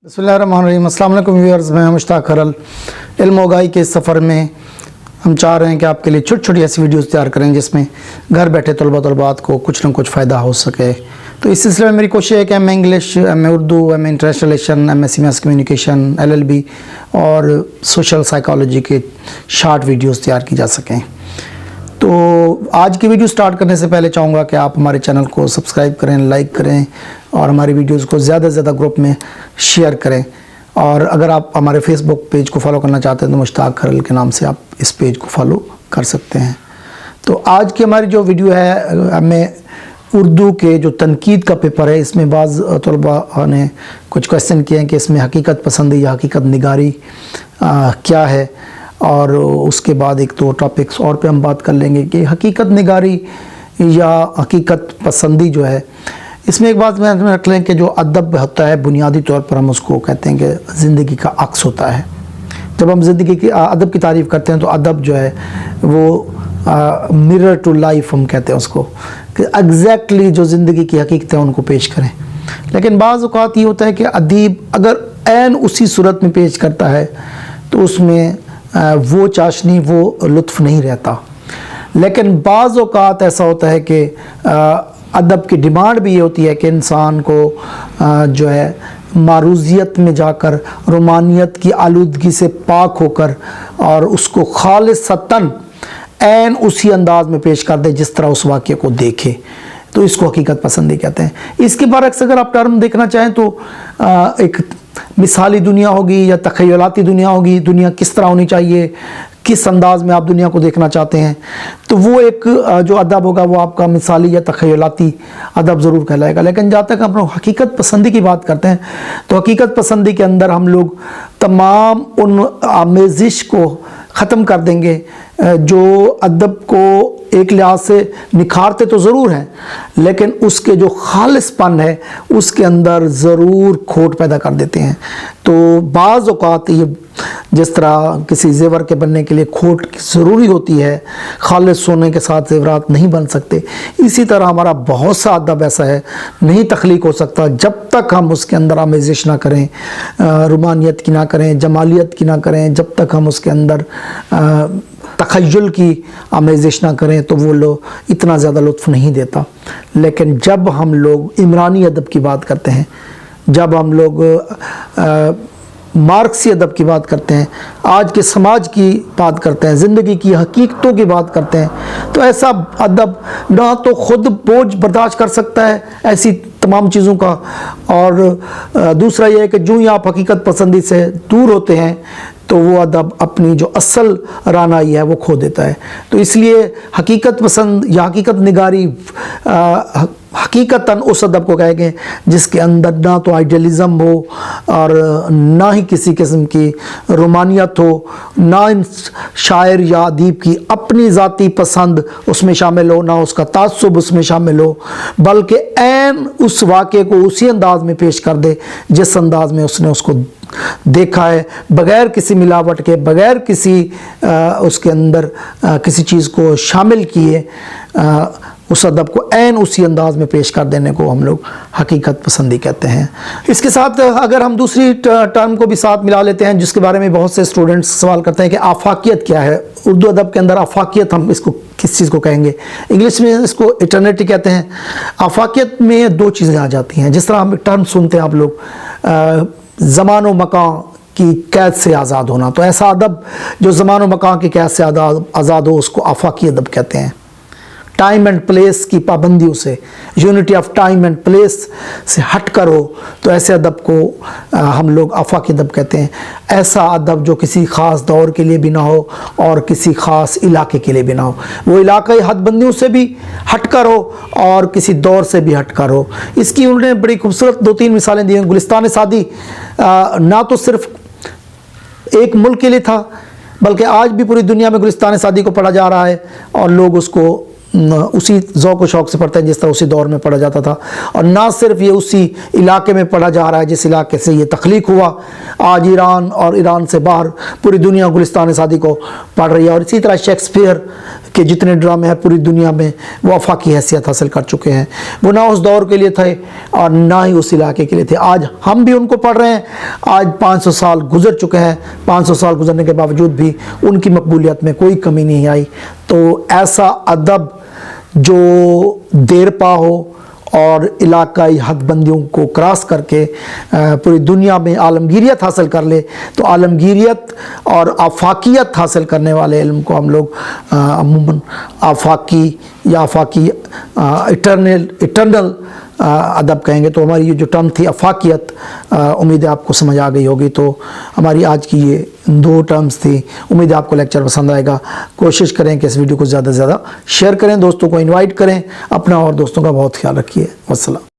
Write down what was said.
बिस्मिल्लाहिर्रहमानिर्रहीम। अस्सलाम वालेकुम व्यूअर्स, मैं मुश्ताक खरल। इल्म उगाई के इस सफ़र में हम चाह रहे हैं कि आपके लिए छोटी छोटी ऐसी वीडियोस तैयार करें जिसमें घर बैठे तलबात को कुछ न कुछ फ़ायदा हो सके। तो इस सिलसिले में मेरी कोशिश है कि M A English, M A Urdu, M A international relation, M S C mass communication, LLB और सोशल साइकोलॉजी के शार्ट वीडियोज़ तैयार की जा सकें। तो आज की वीडियो स्टार्ट करने से पहले चाहूँगा कि आप हमारे चैनल को सब्सक्राइब करें, लाइक करें और हमारी वीडियोस को ज़्यादा से ज़्यादा ग्रुप में शेयर करें। और अगर आप हमारे फेसबुक पेज को फॉलो करना चाहते हैं तो मुश्ताक खरल के नाम से आप इस पेज को फॉलो कर सकते हैं। तो आज की हमारी जो वीडियो है, हमें उर्दू के जो तनकीद का पेपर है, इसमें बाज़ तलबा ने कुछ क्वेश्चन किए हैं कि इसमें हकीकत पसंदी या हकीकत निगारी क्या है, और उसके बाद एक दो टॉपिक्स और पे हम बात कर लेंगे कि हकीकत निगारी या हकीकत पसंदी जो है, इसमें एक बात में रख लें कि जो अदब होता है बुनियादी तौर पर हम उसको कहते हैं कि ज़िंदगी का अक्स होता है। जब हम ज़िंदगी की अदब की तारीफ़ करते हैं तो अदब जो है वो मिरर टू लाइफ हम कहते हैं उसको, कि एग्जैक्टली जो ज़िंदगी की हकीकत है उनको पेश करें। लेकिन बाज़ औक़ात ये होता है कि अदीब अगर ऐन उसी सूरत में पेश करता है तो उसमें वो चाशनी, वो लुत्फ़ नहीं रहता। लेकिन बाज़ औक़ात ऐसा होता है कि अदब की डिमांड भी ये होती है कि इंसान को जो है मारूज़ियत में जाकर, रोमानियत की आलूदगी से पाक होकर और उसको खालिसतन ऐन उसी अंदाज में पेश कर दे जिस तरह उस वाक़े को देखे, तो इसको हकीकत पसंदी कहते हैं। इसके बरक्स अगर आप टर्म देखना चाहें तो एक मिसाली दुनिया होगी या तख़य्युलाती दुनिया होगी। दुनिया किस तरह होनी चाहिए, किस अंदाज़ में आप दुनिया को देखना चाहते हैं, तो वो एक जो अदब होगा वो आपका मिसाली या तख़य्युलाती अदब ज़रूर कहलाएगा। लेकिन जहाँ तक हम लोग हकीकत पसंदी की बात करते हैं तो हकीकत पसंदी के अंदर हम लोग तमाम उन आमेज़िश को ख़त्म कर देंगे जो अदब को एक लिहाज से निखारते तो ज़रूर हैं, लेकिन उसके जो खालिसपन है उसके अंदर ज़रूर खोट पैदा कर देते हैं। तो बाज़ औक़ात ये जिस तरह किसी ज़ेवर के बनने के लिए खोट ज़रूरी होती है, खालिस सोने के साथ ज़ेवरात नहीं बन सकते, इसी तरह हमारा बहुत सा अदब ऐसा है नहीं तख्लीक हो सकता जब तक हम उसके अंदर आमेज़िश ना करें, रुमानियत की ना करें, जमालियत की ना करें, जब तक हम उसके अंदर तख़य्युल की आमेज़िश ना करें तो वो लोग इतना ज़्यादा लुत्फ़ नहीं देता। लेकिन जब हम लोग इमरानी अदब की बात करते हैं, जब हम लोग मार्क्सी अदब की बात करते हैं, आज के समाज की बात करते हैं, ज़िंदगी की हकीकतों की बात करते हैं, तो ऐसा अदब ना तो ख़ुद बोझ बर्दाश्त कर सकता है ऐसी तमाम चीज़ों का, और दूसरा यह है कि जो ही आप हकीकत पसंदी से दूर होते हैं तो वो अदब अपनी जो असल रानाई है वो खो देता है। तो इसलिए हकीकत पसंद या हकीकत निगारी हकीकतन उस अदब को कहेंगे जिसके अंदर ना तो आइडियलिज़म हो और ना ही किसी किस्म की रोमानियत हो, ना इन शायर या अदीब की अपनी ज़ाती पसंद उसमें शामिल हो, ना उसका तासुब उसमें शामिल हो, बल्कि ऐन उस वाक़े को उसी अंदाज में पेश कर दे जिस अंदाज में उसने उसको देखा है, बग़ैर किसी मिलावट के, बग़ैर किसी उसके अंदर किसी चीज़ को शामिल किए उस अदब को ऐन उसी अंदाज में पेश कर देने को हम लोग हकीकत पसंदी कहते हैं। इसके साथ अगर हम दूसरी टर्म को भी साथ मिला लेते हैं जिसके बारे में बहुत से स्टूडेंट्स सवाल करते हैं कि अफाकियत क्या है। उर्दू अदब के अंदर अफाकियत हम इसको किस चीज़ को कहेंगे, इंग्लिश में इसको इटर्निटी कहते हैं। अफाकियत में दो चीज़ें आ जाती हैं। जिस तरह हम टर्म सुनते हैं आप लोग, ज़मान व मकान की कैद से आज़ाद होना, तो ऐसा अदब जो ज़मान व मकान की कैद से आज़ाद हो उसको आफाकी अदब कहते हैं। टाइम एंड प्लेस की पाबंदियों से, unity of time and place से हट कर हो तो ऐसे अदब को हम लोग आफाकी अदब कहते हैं। ऐसा अदब जो किसी ख़ास दौर के लिए भी ना हो और किसी ख़ास इलाके के लिए भी ना हो, वो इलाक़ाई हदबंदियों से भी हट कर हो और किसी दौर से भी हट कर हो। इसकी उन्होंने बड़ी खूबसूरत दो तीन मिसालें दी हैं। गुलिस्तान सादी ना तो सिर्फ एक मुल्क के लिए था बल्कि आज भी पूरी दुनिया में गुलिस्तान सादी को पढ़ा जा रहा है और लोग उसको उसी ज़ौक़ व शौक़ से पढ़ते हैं जिस तरह उसी दौर में पढ़ा जाता था। और ना सिर्फ ये उसी इलाके में पढ़ा जा रहा है जिस इलाके से ये तख्लीक हुआ, आज ईरान और ईरान से बाहर पूरी दुनिया गुलिस्तान सादी को पढ़ रही है। और इसी तरह शेक्सपियर کے جتنے ڈرامے ہیں پوری دنیا میں وہ آفاقی حیثیت حاصل کر چکے ہیں. وہ نہ اس دور کے لیے تھے اور نہ ہی اس علاقے کے لیے تھے. آج ہم بھی ان کو پڑھ رہے ہیں. آج 500 سال گزر چکے ہیں. 500 سال گزرنے کے باوجود بھی ان کی مقبولیت میں کوئی کمی نہیں آئی. تو ایسا ادب جو دیر پا ہو اور علاقائی حد بندیوں کو کراس کر کے پوری دنیا میں عالمگیریت حاصل کر لے، تو عالمگیریت اور آفاقیت حاصل کرنے والے علم کو ہم لوگ عموماً آفاقی یا آفاقی اٹرنل ادب کہیں گے. تو ہماری یہ جو ٹرم تھی آفاقیت، امید ہے آپ کو سمجھ آ گئی ہوگی. تو ہماری آج کی یہ 2 ٹرمز تھی. امید ہے آپ کو لیکچر پسند آئے گا. کوشش کریں کہ اس ویڈیو کو زیادہ سے زیادہ شیئر کریں، دوستوں کو انوائٹ کریں. اپنا اور دوستوں کا بہت خیال رکھیے. والسلام.